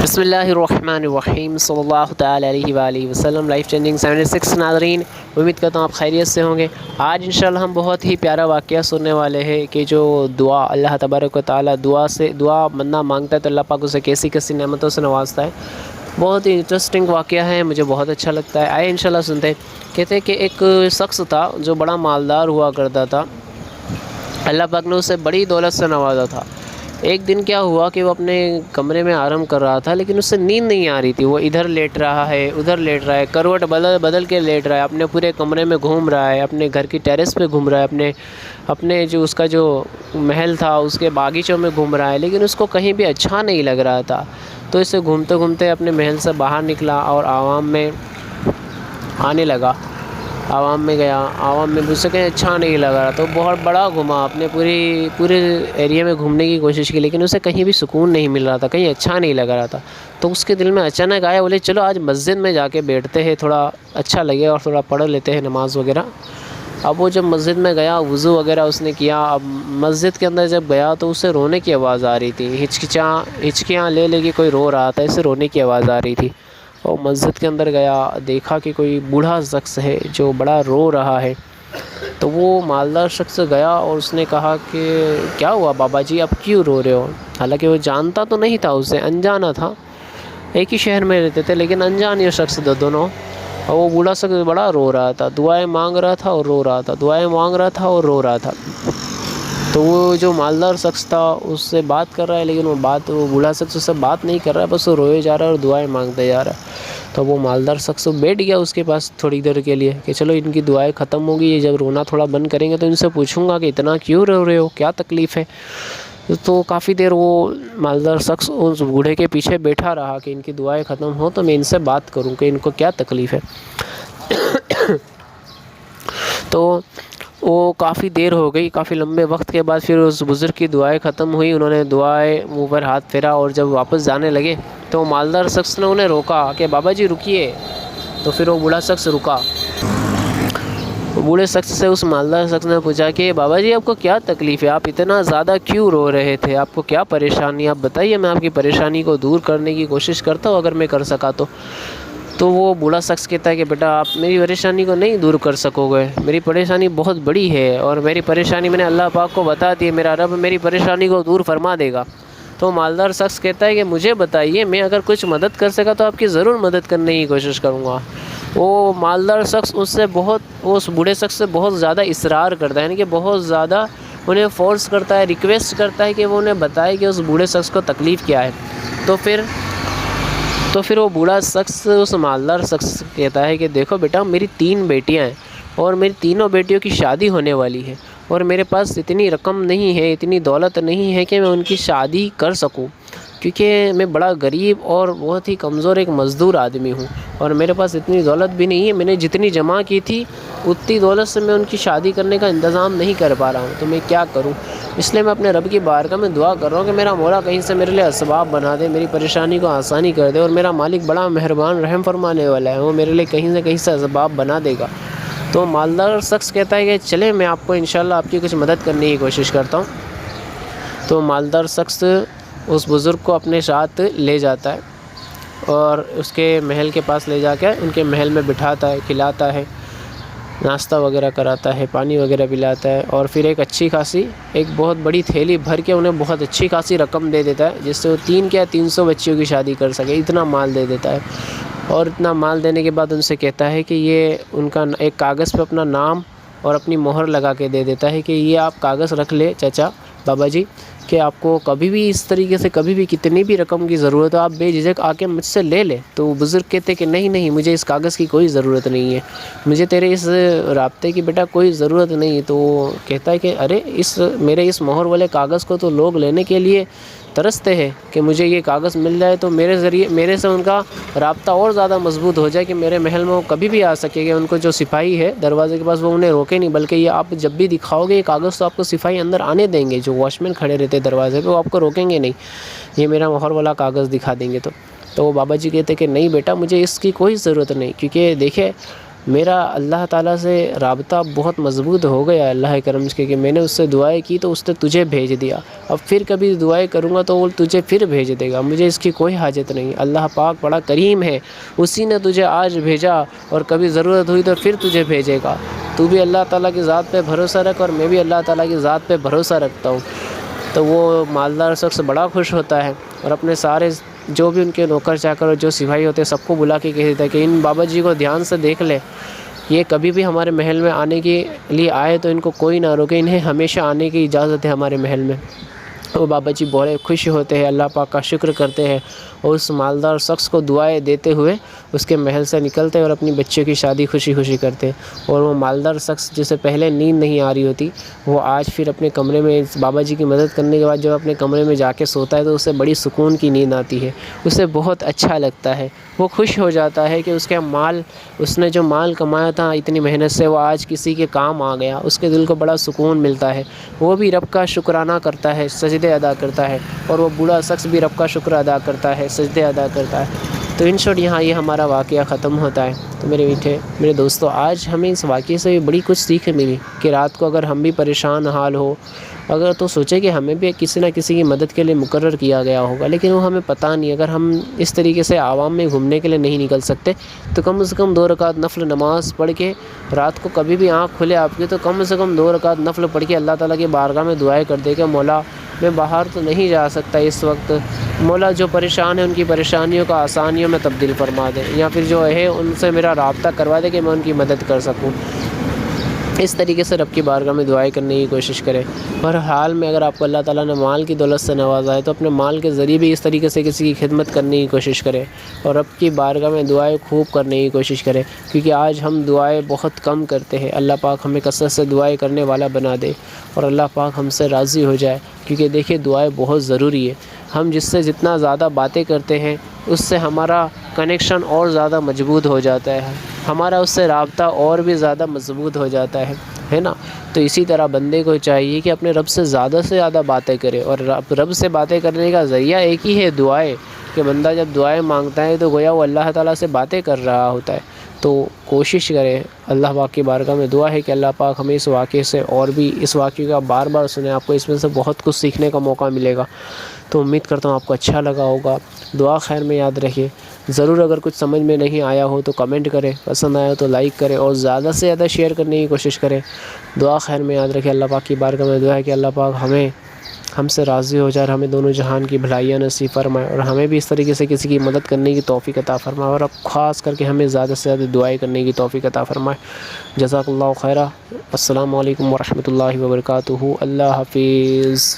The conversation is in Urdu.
بسم اللہ الرحمن الرحیم صلی اللہ تعالیٰ علیہ وآلہ وسلم۔ لائف چینجنگ 76 ناظرین، امید کرتا ہوں آپ خیریت سے ہوں گے۔ آج انشاءاللہ ہم بہت ہی پیارا واقعہ سننے والے ہیں کہ جو دعا اللہ تبارک و تعالیٰ دعا بندہ مانگتا ہے تو اللہ پاک اسے کیسی کیسی نعمتوں سے نوازتا ہے۔ بہت ہی انٹرسٹنگ واقعہ ہے، مجھے بہت اچھا لگتا ہے۔ آئے انشاءاللہ سنتے ہیں۔ کہتے ہیں کہ ایک شخص تھا جو بڑا مالدار ہوا کرتا تھا، اللہ پاک نے اسے بڑی دولت سے نوازا تھا۔ ایک دن کیا ہوا کہ وہ اپنے کمرے میں آرام کر رہا تھا، لیکن اس سے نیند نہیں آ رہی تھی۔ وہ ادھر لیٹ رہا ہے، ادھر لیٹ رہا ہے، کروٹ بدل کے لیٹ رہا ہے، اپنے پورے کمرے میں گھوم رہا ہے، اپنے گھر کی ٹیرس پہ گھوم رہا ہے، اپنے جو اس کا جو محل تھا اس کے باغیچوں میں گھوم رہا ہے، لیکن اس کو کہیں بھی اچھا نہیں لگ رہا تھا۔ تو اسے گھومتے گھومتے اپنے محل سے باہر نکلا اور عوام میں آنے لگا، عوام میں گیا، عوام میں اسے کہیں اچھا نہیں لگ رہا تو بہت بڑا گھما، اپنے پورے ایریا میں گھومنے کی کوشش کی، لیکن اسے کہیں بھی سکون نہیں مل رہا تھا، کہیں اچھا نہیں لگ رہا تھا۔ تو اس کے دل میں اچانک آیا، بولے چلو آج مسجد میں جا کے بیٹھتے ہیں، تھوڑا اچھا لگے اور تھوڑا پڑھ لیتے ہیں نماز وغیرہ۔ اب وہ جب مسجد میں گیا، وضو وغیرہ اس نے کیا۔ اب مسجد کے اندر جب گیا تو اسے رونے کی آواز آ رہی تھی، ہچکیاں لے کے کوئی رو رہا تھا، اسے رونے کی آواز آ رہی تھی۔ اور مسجد کے اندر گیا، دیکھا کہ کوئی بوڑھا شخص ہے جو بڑا رو رہا ہے۔ تو وہ مالدار شخص گیا اور اس نے کہا کہ کیا ہوا بابا جی، اب کیوں رو رہے ہو؟ حالانکہ وہ جانتا تو نہیں تھا اسے، انجانا تھا، ایک ہی شہر میں رہتے تھے لیکن انجان یہ شخص دونوں۔ اور وہ بوڑھا شخص بڑا رو رہا تھا، دعائیں مانگ رہا تھا اور رو رہا تھا، دعائیں مانگ رہا تھا اور رو رہا تھا۔ تو وہ جو مالدار شخص تھا اس سے بات کر رہا ہے، لیکن وہ بوڑھا شخص اس سے بات نہیں کر رہا ہے، بس وہ روئے جا رہا ہے اور دعائیں مانگتے جا رہا ہے۔ تو وہ مالدار شخص بیٹھ گیا اس کے پاس تھوڑی دیر کے لیے کہ چلو ان کی دعائیں ختم ہوگی، یہ جب رونا تھوڑا بند کریں گے تو ان سے پوچھوں گا کہ اتنا کیوں رو رہے ہو، کیا تکلیف ہے۔ تو کافی دیر وہ مالدار شخص اس بوڑھے کے پیچھے بیٹھا رہا کہ ان کی دعائیں ختم ہوں تو میں ان سے بات کروں کہ ان کو کیا تکلیف ہے۔ تو وہ کافی دیر ہو گئی، کافی لمبے وقت کے بعد پھر اس بزرگ کی دعائیں ختم ہوئی، انہوں نے دعائیں منہ پر ہاتھ پھیرا اور جب واپس جانے لگے تو مالدار شخص نے انہیں روکا کہ بابا جی رکیے۔ تو پھر وہ بوڑھا شخص رکا۔ بوڑھے شخص سے اس مالدار شخص نے پوچھا کہ بابا جی آپ کو کیا تکلیف ہے، آپ اتنا زیادہ کیوں رو رہے تھے، آپ کو کیا پریشانی، آپ بتائیے، میں آپ کی پریشانی کو دور کرنے کی کوشش کرتا ہوں اگر میں کر سکا تو۔ تو وہ بوڑھا شخص کہتا ہے کہ بیٹا آپ میری پریشانی کو نہیں دور کر سکو گے، میری پریشانی بہت بڑی ہے اور میری پریشانی میں نے اللہ پاک کو بتا دی ہے، میرا رب میری پریشانی کو دور فرما دے گا۔ تو مالدار شخص کہتا ہے کہ مجھے بتائیے، میں اگر کچھ مدد کر سکا تو آپ کی ضرور مدد کرنے کی کوشش کروں گا۔ وہ مالدار شخص اس بوڑھے شخص سے بہت زیادہ اصرار کرتا ہے، یعنی کہ بہت زیادہ انہیں فورس کرتا ہے، ریکویسٹ کرتا ہے کہ وہ انہیں بتائے کہ اس بوڑھے شخص کو تکلیف کیا ہے۔ تو پھر وہ بوڑھا شخص اس مالدار شخص کہتا ہے کہ دیکھو بیٹا، میری 3 بیٹیاں ہیں اور میری تینوں بیٹیوں کی شادی ہونے والی ہے اور میرے پاس اتنی رقم نہیں ہے، اتنی دولت نہیں ہے کہ میں ان کی شادی کر سکوں، کیونکہ میں بڑا غریب اور بہت ہی کمزور ایک مزدور آدمی ہوں اور میرے پاس اتنی دولت بھی نہیں ہے، میں نے جتنی جمع کی تھی اتنی دولت سے میں ان کی شادی کرنے کا انتظام نہیں کر پا رہا ہوں، تو میں کیا کروں؟ اس لیے میں اپنے رب کی بارگاہ میں دعا کر رہا ہوں کہ میرا مولا کہیں سے میرے لیے اسباب بنا دے، میری پریشانی کو آسانی کر دے، اور میرا مالک بڑا مہربان رحم فرمانے والا ہے، وہ میرے لیے کہیں سے اسباب بنا دے گا۔ تو مالدار شخص کہتا ہے کہ چلیں میں آپ کو انشاءاللہ آپ کی کچھ مدد کرنے کی کوشش کرتا ہوں۔ تو مالدار شخص اس بزرگ کو اپنے ساتھ لے جاتا ہے اور اس کے محل کے پاس لے جا کے ان کے محل میں بٹھاتا ہے، کھلاتا ہے، ناشتہ وغیرہ کراتا ہے، پانی وغیرہ پلاتا ہے، اور پھر ایک بہت بڑی تھیلی بھر کے انہیں بہت اچھی خاصی رقم دے دیتا ہے جس سے وہ 300 بچیوں کی شادی کر سکے، اتنا مال دے دیتا ہے۔ اور اتنا مال دینے کے بعد ان سے کہتا ہے کہ یہ ان کا ایک کاغذ پہ اپنا نام اور اپنی مہر لگا کے دے دیتا ہے کہ یہ آپ کاغذ رکھ لے چچا بابا جی، کہ آپ کو کبھی بھی اس طریقے سے کبھی بھی کتنی بھی رقم کی ضرورت ہو آپ بے جھجک آ کے مجھ سے لے لے۔ تو وہ بزرگ کہتے کہ نہیں مجھے اس کاغذ کی کوئی ضرورت نہیں ہے، مجھے تیرے اس رابطے کی بیٹا کوئی ضرورت نہیں ہے۔ تو وہ کہتا ہے کہ ارے میرے اس مہر والے کاغذ کو تو لوگ لینے کے لیے ترستے ہیں کہ مجھے یہ کاغذ مل جائے تو میرے سے ان کا رابطہ اور زیادہ مضبوط ہو جائے کہ میرے محل میں وہ کبھی بھی آ سکے، کہ ان کو جو سپاہی ہے دروازے کے پاس وہ انہیں روکے نہیں، بلکہ یہ آپ جب بھی دکھاؤ گے یہ کاغذ تو آپ کو سپاہی اندر آنے دیں گے، جو واچ مین کھڑے رہتے دروازے پہ وہ آپ کو روکیں گے نہیں، یہ میرا مہر والا کاغذ دکھا دیں گے۔ تو وہ بابا جی کہتے کہ نہیں بیٹا مجھے اس کی کوئی ضرورت نہیں، کیونکہ دیکھیں میرا اللہ تعالیٰ سے رابطہ بہت مضبوط ہو گیا اللہ کرم سے کہ میں نے اس سے دعائیں کی تو اس نے تجھے بھیج دیا، اب پھر کبھی دعائیں کروں گا تو وہ تجھے پھر بھیج دے گا، مجھے اس کی کوئی حاجت نہیں۔ اللہ پاک بڑا کریم ہے، اسی نے تجھے آج بھیجا اور کبھی ضرورت ہوئی تو پھر تجھے بھیجے گا۔ تو بھی اللہ تعالیٰ کی ذات پہ بھروسہ رکھ اور میں بھی اللہ تعالیٰ کی ذات پہ بھروسہ رکھتا ہوں۔ تو وہ مالدار شخص بڑا خوش ہوتا ہے اور اپنے سارے جو بھی ان کے نوکر چاکر اور جو سپاہی ہوتے ہیں سب کو بلا کے کہتا ہے کہ ان بابا جی کو دھیان سے دیکھ لے، یہ کبھی بھی ہمارے محل میں آنے کے لیے آئے تو ان کو کوئی نہ روکے، انہیں ہمیشہ آنے کی اجازت ہے ہمارے محل میں۔ وہ بابا جی بڑے خوش ہوتے ہیں، اللہ پاک کا شکر کرتے ہیں اور اس مالدار شخص کو دعائیں دیتے ہوئے اس کے محل سے نکلتے ہیں اور اپنی بچے کی شادی خوشی خوشی کرتے ہیں۔ اور وہ مالدار شخص جسے پہلے نیند نہیں آ رہی ہوتی، وہ آج پھر اپنے کمرے میں اس بابا جی کی مدد کرنے کے بعد جب اپنے کمرے میں جا کے سوتا ہے تو اسے بڑی سکون کی نیند آتی ہے، اسے بہت اچھا لگتا ہے، وہ خوش ہو جاتا ہے کہ اس نے جو مال کمایا تھا اتنی محنت سے وہ آج کسی کے کام آ گیا، اس کے دل کو بڑا سکون ملتا ہے، وہ بھی رب کا شکرانہ کرتا ہے، سجدے ادا کرتا ہے، اور وہ بوڑھا شخص بھی رب کا شکر ادا کرتا ہے، سجدے ادا کرتا ہے۔ تو ان شارٹ یہاں یہ ہمارا واقعہ ختم ہوتا ہے۔ تو میرے دوستو، آج ہمیں اس واقعے سے بھی بڑی کچھ سیکھ ملی کہ رات کو اگر ہم بھی پریشان حال ہو اگر تو سوچے کہ ہمیں بھی کسی نہ کسی کی مدد کے لیے مقرر کیا گیا ہوگا، لیکن وہ ہمیں پتہ نہیں، اگر ہم اس طریقے سے عوام میں گھومنے کے لیے نہیں نکل سکتے تو کم سے کم 2 رکعت نفل نماز پڑھ کے رات کو کبھی بھی آنکھ کھلے آپ کی تو کم سے کم 2 رکعت نفل پڑھ کے اللہ تعالیٰ کی بارگاہ میں دعائیں کر دے کہ مولا میں باہر تو نہیں جا سکتا اس وقت، مولا جو پریشان ہیں ان کی پریشانیوں کا آسانیوں میں تبدیل فرما دے، یا پھر جو ہے ان سے میرا رابطہ کروا دے کہ میں ان کی مدد کر سکوں۔ اس طریقے سے رب کی بارگاہ میں دعائیں کرنے کی کوشش کریں۔ ہر حال میں اگر آپ کو اللہ تعالیٰ نے مال کی دولت سے نوازا ہے تو اپنے مال کے ذریعے بھی اس طریقے سے کسی کی خدمت کرنے کی کوشش کریں اور رب کی بارگاہ میں دعائیں خوب کرنے کی کوشش کریں، کیونکہ آج ہم دعائیں بہت کم کرتے ہیں۔ اللہ پاک ہمیں کثرت سے دعائیں کرنے والا بنا دے اور اللہ پاک ہم سے راضی ہو جائے، کیونکہ دیکھیے دعائیں بہت ضروری ہے۔ ہم جس سے جتنا زیادہ باتیں کرتے ہیں اس سے ہمارا کنیکشن اور زیادہ مضبوط ہو جاتا ہے، ہمارا اس سے رابطہ اور بھی زیادہ مضبوط ہو جاتا ہے نا۔ تو اسی طرح بندے کو چاہیے کہ اپنے رب سے زیادہ باتیں کرے، اور رب سے باتیں کرنے کا ذریعہ ایک ہی ہے دعائیں، کہ بندہ جب دعائیں مانگتا ہے تو گویا وہ اللہ تعالیٰ سے باتیں کر رہا ہوتا ہے۔ تو کوشش کرے، اللہ پاک کی بارگاہ میں دعا ہے کہ اللہ پاک ہمیں اس واقعے سے اور بھی اس واقعے کا بار بار سنیں، آپ کو اس میں سے بہت کچھ سیکھنے کا موقع ملے گا۔ تو امید کرتا ہوں آپ کو اچھا لگا ہوگا۔ دعا خیر میں یاد رکھیے، ضرور اگر کچھ سمجھ میں نہیں آیا ہو تو کمنٹ کریں، پسند آیا تو لائک کریں اور زیادہ سے زیادہ شیئر کرنے کی کوشش کریں۔ دعا خیر میں یاد رکھیں۔ اللہ پاک کی بارگاہ میں دعا ہے کہ اللہ پاک ہم سے راضی ہو جائے اور ہمیں دونوں جہان کی بھلائیاں نصیب فرمائے، اور ہمیں بھی اس طریقے سے کسی کی مدد کرنے کی توفیق عطا فرمائے، اور اب خاص کر کے ہمیں زیادہ سے زیادہ دعائیں کرنے کی توفیق عطا فرمائے۔ جزاک اللہ خیرہ۔ السلام علیکم ورحمۃ اللہ وبرکاتہ۔ اللہ حافظ۔